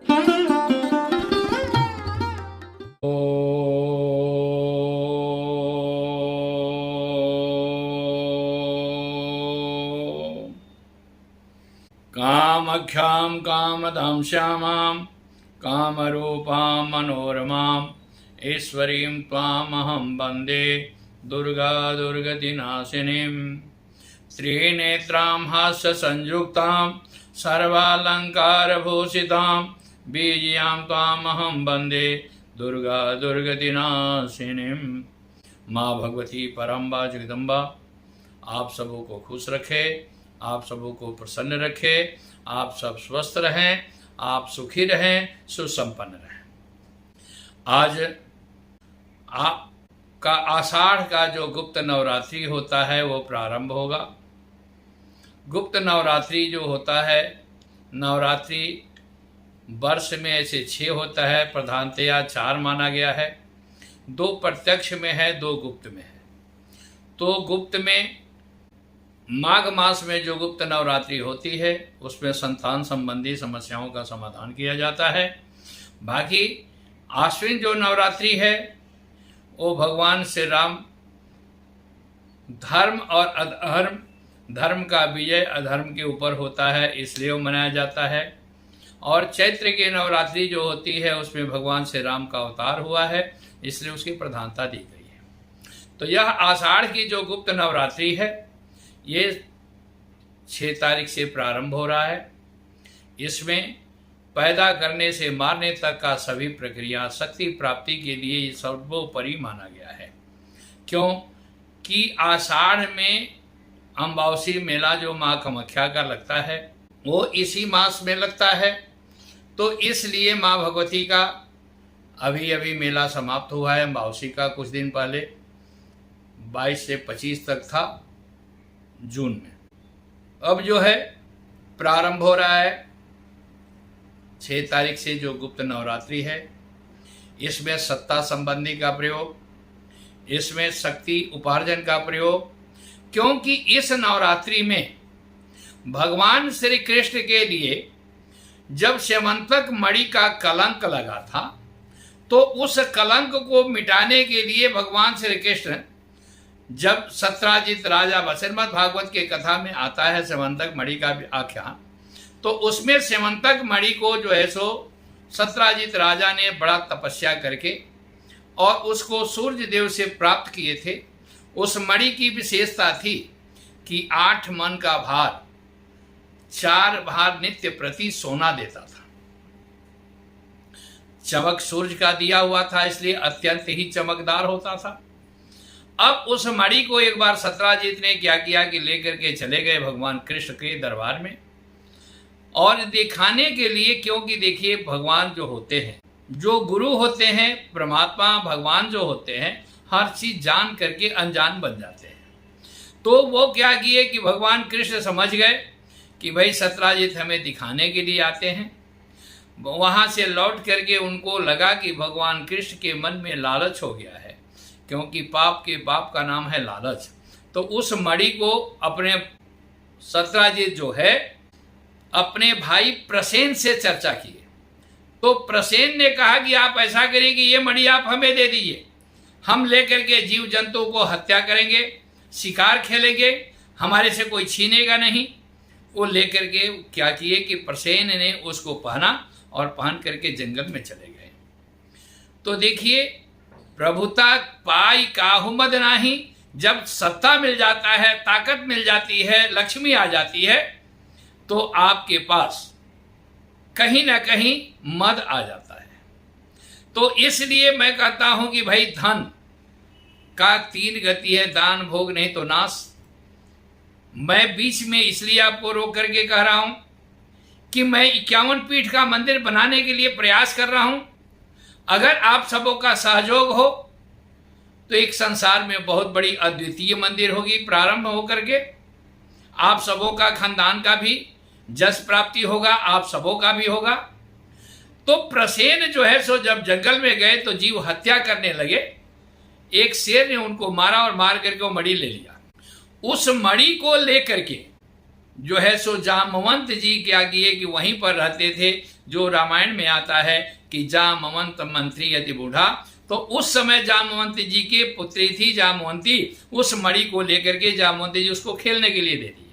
कामख्यां कामदां श्यामां कामरूपां मनोरमां ईश्वरीं त्वामहं वन्दे दुर्गा दुर्गतिनाशिनीं त्रिनेत्रां हास्यसंयुक्तां सर्वालंकारभूषितां बीजियां त्वामहं वन्दे दुर्गा दुर्गतिनाशिनीं। माँ भगवती परम्बा जगदम्बा आप सबों को खुश रखे, आप सबों को प्रसन्न रखे, आप सब स्वस्थ रहें, आप सुखी रहें, सुसंपन्न रहें। आज आपका आषाढ़ का जो गुप्त नवरात्रि होता है वो प्रारंभ होगा। गुप्त नवरात्रि जो होता है, नवरात्रि वर्ष में ऐसे 6 होता है, प्रधानतया 4 माना गया है। 2 प्रत्यक्ष में है, 2 गुप्त में है। तो गुप्त में माघ मास में जो गुप्त नवरात्रि होती है उसमें संतान संबंधी समस्याओं का समाधान किया जाता है। बाकी आश्विन जो नवरात्रि है वो भगवान श्री राम धर्म और अधर्म, धर्म का विजय अधर्म के ऊपर होता है, इसलिए वो मनाया जाता है। और चैत्र की नवरात्रि जो होती है उसमें भगवान श्री राम का अवतार हुआ है, इसलिए उसकी प्रधानता दी गई है। तो यह आषाढ़ की जो गुप्त नवरात्रि है ये 6 तारीख से प्रारंभ हो रहा है। इसमें पैदा करने से मारने तक का सभी प्रक्रिया शक्ति प्राप्ति के लिए सर्वोपरि माना गया है। क्यों कि आषाढ़ में अमावसी मेला जो माँ कामाख्या का लगता है वो इसी मास में लगता है। तो इसलिए माँ भगवती का अभी अभी मेला समाप्त हुआ है। अमावसी का कुछ दिन पहले 22 से 25 तक था जून में। अब जो है प्रारंभ हो रहा है 6 तारीख से जो गुप्त नवरात्रि है। इसमें सत्ता संबंधी का प्रयोग, इसमें शक्ति उपार्जन का प्रयोग, क्योंकि इस नवरात्रि में भगवान श्री कृष्ण के लिए जब स्यमंतक मणि का कलंक लगा था तो उस कलंक को मिटाने के लिए भगवान श्री कृष्ण जब सत्राजित राजा श्रीमद् भागवत के कथा में आता है स्यमंतक मणि का आख्यान, तो उसमें स्यमंतक मणि को जो है सो सत्राजित राजा ने बड़ा तपस्या करके और उसको सूर्य देव से प्राप्त किए थे। उस मणि की विशेषता थी कि 8 मन का भार, 4 भार नित्य प्रति सोना देता था। चमक सूर्य का दिया हुआ था, इसलिए अत्यंत ही चमकदार होता था। अब उस मणि को एक बार सत्राजित ने क्या किया कि लेकर के चले गए भगवान कृष्ण के दरबार में और दिखाने के लिए, क्योंकि देखिए भगवान जो होते हैं, जो गुरु होते हैं, परमात्मा भगवान जो होते हैं, हर चीज जान करके अनजान बन जाते हैं। तो वो क्या किए कि भगवान कृष्ण समझ गए कि भाई सत्राजित हमें दिखाने के लिए आते हैं। वहां से लौट करके उनको लगा कि भगवान कृष्ण के मन में लालच हो गया है, क्योंकि पाप के बाप का नाम है लालच। तो उस मणि को अपने सत्राजित जो है अपने भाई प्रसेन से चर्चा किए। तो प्रसेन ने कहा कि आप ऐसा करिए कि ये मणि आप हमें दे दीजिए, हम लेकर के जीव जंतु को हत्या करेंगे, शिकार खेलेंगे, हमारे से कोई छीनेगा नहीं। वो लेकर के क्या किए कि प्रसेन ने उसको पहना और पहन करके जंगल में चले गए। तो देखिए प्रभुता पाई काहू मद नाही, जब सत्ता मिल जाता है, ताकत मिल जाती है, लक्ष्मी आ जाती है, तो आपके पास कहीं ना कहीं मद आ जाता है। तो इसलिए मैं कहता हूं कि भाई धन का 3 गति है, दान भोग नहीं तो नाश। मैं बीच में इसलिए आपको रोक करके कह रहा हूं कि मैं 51 पीठ का मंदिर बनाने के लिए प्रयास कर रहा हूं। अगर आप सबों का सहयोग हो तो एक संसार में बहुत बड़ी अद्वितीय मंदिर होगी प्रारंभ होकर के। आप सबों का, खानदान का भी जस प्राप्ति होगा, आप सबों का भी होगा। तो प्रसेन जो है सो जब जंगल में गए तो जीव हत्या करने लगे। एक शेर ने उनको मारा और मार करके वो मणि ले लिया। उस मणि को लेकर के जो है सो जामवंत जी क्या किए कि वहीं पर रहते थे जो रामायण में आता है कि जामवंत मंत्री यदि बूढ़ा, तो उस समय जामवंती जी के पुत्री थी जामवंती, उस मणि को लेकर के जामवंती जी उसको खेलने के लिए दे दिए।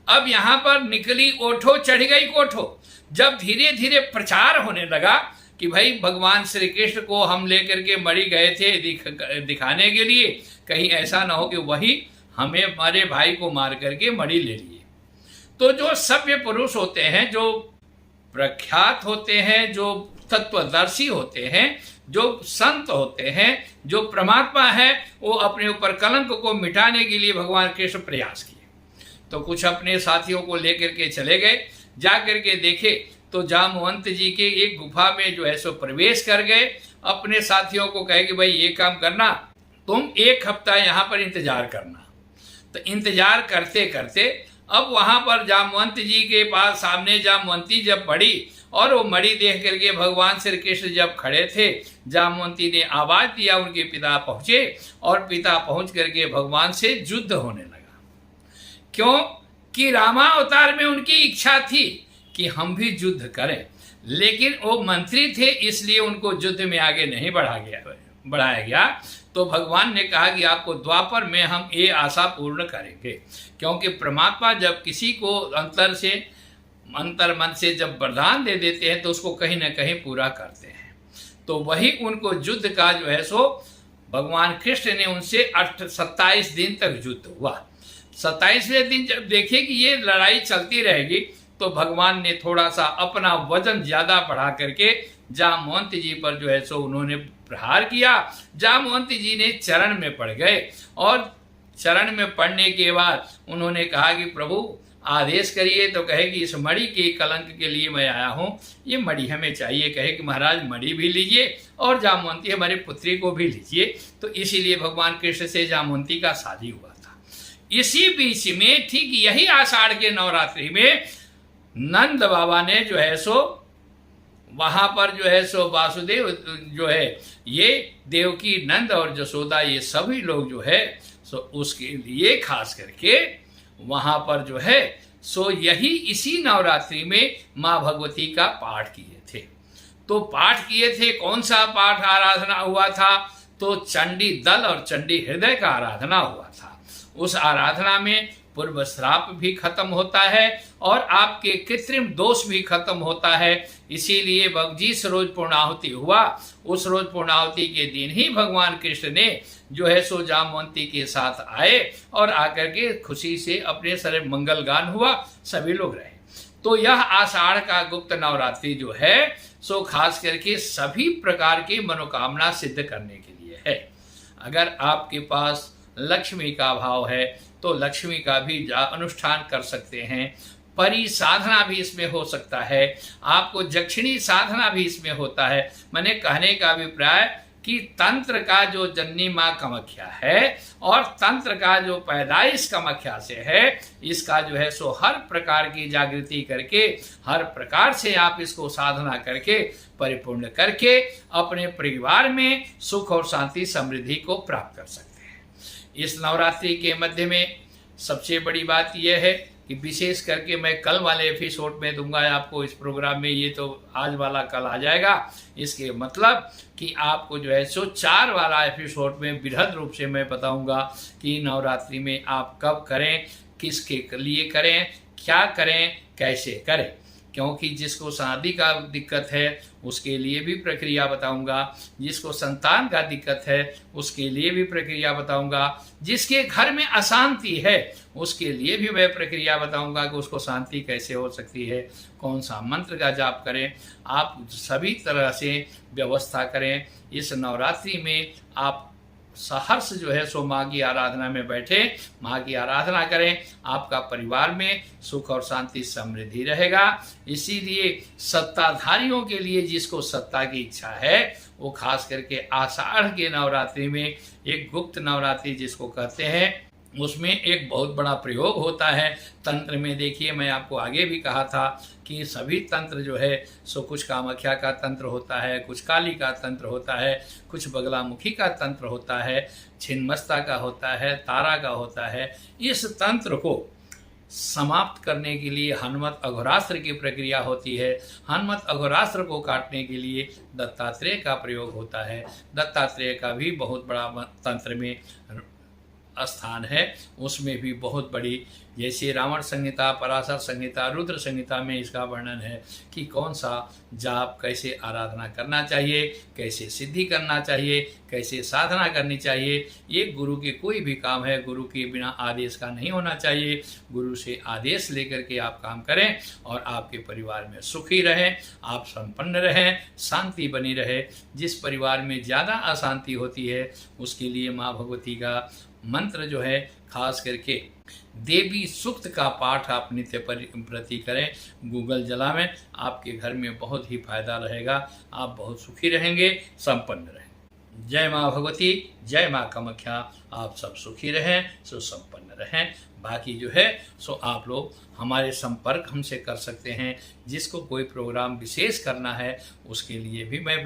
अब यहां पर निकली ओठो चढ़ गई कोठो। जब धीरे धीरे प्रचार होने लगा कि भाई भगवान श्री कृष्ण को हम लेकर के मणि गए थे दिखाने के लिए, कहीं ऐसा ना हो कि वही हमें हमारे भाई को मार करके मणि ले लिए। तो जो सभ्य पुरुष होते हैं, जो प्रख्यात होते हैं, जो तत्वदर्शी होते हैं, जो संत होते हैं, जो परमात्मा है, वो अपने ऊपर कलंक को मिटाने के लिए भगवान कृष्ण प्रयास किए। तो कुछ अपने साथियों को लेकर के चले गए, जा करके देखे तो जामवंत जी के एक गुफा में जो है सो प्रवेश कर गए। अपने साथियों को कहे कि भाई ये काम करना, तुम 1 हफ्ता यहाँ पर इंतजार करना। तो इंतजार करते करते अब वहां पर जामवंत जी के पास सामने जामवंती जब पड़ी और वो मणि देख करके भगवान श्री कृष्ण जब खड़े थे, जामवंती ने आवाज दिया, उनके पिता पहुंचे और पिता पहुंच करके भगवान से युद्ध होने लगा। क्यों कि रामावतार में उनकी इच्छा थी कि हम भी युद्ध करें, लेकिन वो मंत्री थे इसलिए उनको युद्ध में आगे नहीं बढ़ाया गया। तो भगवान ने कहा कि आपको द्वापर में हम ये आशा पूर्ण करेंगे, क्योंकि परमात्मा जब किसी को अंतर मन से जब वरदान दे देते हैं तो उसको कहीं ना कहीं पूरा करते हैं। तो वही उनको युद्ध का जो है सो भगवान कृष्ण ने उनसे 27 दिन तक युद्ध हुआ। 27वें दिन जब देखे कि ये लड़ाई चलती रहेगी, तो भगवान ने थोड़ा सा अपना वजन ज्यादा बढ़ा करके जामवंत जी पर जो है सो उन्होंने प्रहार किया। जामवंत जी ने चरण में पड़ गए और चरण में पड़ने के बाद उन्होंने कहा कि प्रभु आदेश करिए। तो कहे कि इस मणि के कलंक के लिए मैं आया हूँ, ये मणि हमें चाहिए। कहे कि महाराज मणि भी लीजिए और जामवंती हमारी पुत्री को भी लीजिए। तो इसीलिए भगवान कृष्ण से जामवंती का शादी हुआ था। इसी बीच में ठीक यही आषाढ़ के नवरात्रि में नंद बाबा ने जो है सो वहां पर जो है सो वासुदेव जो है ये देवकी नंद और जसोदा ये सभी लोग जो है सो उसके लिए खास करके वहां पर जो है सो यही इसी नवरात्रि में माँ भगवती का पाठ किए थे। तो पाठ किए थे, कौन सा पाठ आराधना हुआ था? तो चंडी दल और चंडी हृदय का आराधना हुआ था। उस आराधना में पूर्व श्राप भी खत्म होता है और आपके कृत्रिम दोष भी खत्म होता है। इसीलिए जिस रोज पूर्णाहुति हुआ उस रोज पूर्णाहुति के दिन ही भगवान कृष्ण ने जो है सो जामवंती के साथ आए और आकर के खुशी से अपने सारे मंगल गान हुआ, सभी लोग रहे। तो यह आषाढ़ का गुप्त नवरात्रि जो है सो खास करके सभी प्रकार की मनोकामना सिद्ध करने के लिए है। अगर आपके पास लक्ष्मी का भाव है तो लक्ष्मी का भी अनुष्ठान कर सकते हैं। परी साधना भी इसमें हो सकता है, आपको दक्षिणी साधना भी इसमें होता है। मैंने कहने का अभिप्राय कि तंत्र का जो जननी माँ कामाख्या है और तंत्र का जो पैदाइश कामाख्या से है, इसका जो है सो हर प्रकार की जागृति करके हर प्रकार से आप इसको साधना करके परिपूर्ण करके अपने परिवार में सुख और शांति समृद्धि को प्राप्त कर सकते हैं। इस नवरात्रि के मध्य में सबसे बड़ी बात यह है कि विशेष करके मैं कल वाले एपिसोड में दूंगा आपको इस प्रोग्राम में, ये तो आज वाला कल आ जाएगा। इसके मतलब कि आपको जो है सो 4 वाला एपिसोड में बृहद रूप से मैं बताऊंगा कि नवरात्रि में आप कब करें, किसके लिए करें, क्या करें, कैसे करें। क्योंकि जिसको शादी का दिक्कत है उसके लिए भी प्रक्रिया बताऊंगा, जिसको संतान का दिक्कत है उसके लिए भी प्रक्रिया बताऊंगा, जिसके घर में अशांति है उसके लिए भी मैं प्रक्रिया बताऊंगा कि उसको शांति कैसे हो सकती है, कौन सा मंत्र का जाप करें। आप सभी तरह से व्यवस्था करें। इस नवरात्रि में आप सहर्ष जो है सो माँ की आराधना में बैठे, माँ की आराधना करें, आपका परिवार में सुख और शांति समृद्धि रहेगा। इसीलिए सत्ताधारियों के लिए जिसको सत्ता की इच्छा है वो खास करके आषाढ़ के नवरात्रि में एक गुप्त नवरात्रि जिसको कहते हैं उसमें एक बहुत बड़ा प्रयोग होता है। तंत्र में देखिए, मैं आपको आगे भी कहा था कि सभी तंत्र जो है सो कुछ कामाख्या का तंत्र होता है, कुछ काली का तंत्र होता है, कुछ बगलामुखी का तंत्र होता है, छिन्नमस्ता का होता है, तारा का होता है। इस तंत्र को समाप्त करने के लिए हनुमत अघोरास्त्र की प्रक्रिया होती है। हनुमत अघोरास्त्र को काटने के लिए दत्तात्रेय का प्रयोग होता है। दत्तात्रेय का भी बहुत बड़ा तंत्र में स्थान है, उसमें भी बहुत बड़ी, जैसे रावण संहिता, पराशर संहिता, रुद्र संहिता में इसका वर्णन है कि कौन सा जाप, कैसे आराधना करना चाहिए, कैसे सिद्धि करना चाहिए, कैसे साधना करनी चाहिए। एक गुरु के कोई भी काम है गुरु के बिना आदेश का नहीं होना चाहिए। गुरु से आदेश लेकर के आप काम करें और आपके परिवार में सुखी रहें, आप संपन्न रहें, शांति बनी रहे। जिस परिवार में ज़्यादा अशांति होती है उसके लिए माँ भगवती का मंत्र जो है, खास करके देवी सूक्त का पाठ आप नित्य प्रति करें। गूगल जला में आपके घर में बहुत ही फायदा रहेगा, आप बहुत सुखी रहेंगे, संपन्न रहेंगे। जय माँ भगवती, जय माँ कामाख्या। आप सब सुखी रहें, सुसंपन्न रहें। बाकी जो है सो आप लोग हमारे संपर्क हमसे कर सकते हैं। जिसको कोई प्रोग्राम विशेष करना है उसके लिए भी मैं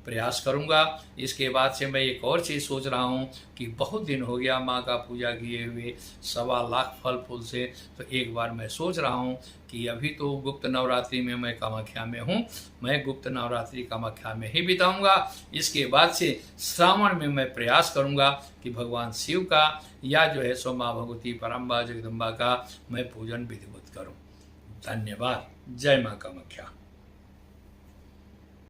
प्रयास करूंगा। इसके बाद से मैं एक और चीज़ सोच रहा हूं कि बहुत दिन हो गया माँ का पूजा किए हुए, 1.25 लाख फल फूल से, तो एक बार मैं सोच रहा हूं कि अभी तो गुप्त नवरात्रि में मैं कामाख्या में हूं, मैं गुप्त नवरात्रि कामाख्या में ही बिताऊंगा। इसके बाद से श्रावण में मैं प्रयास करूंगा कि भगवान शिव का या जो है सो माँ भगवती परम्बा जगदम्बा का मैं पूजन विधिवत करूँ। धन्यवाद। जय माँ कामाख्या।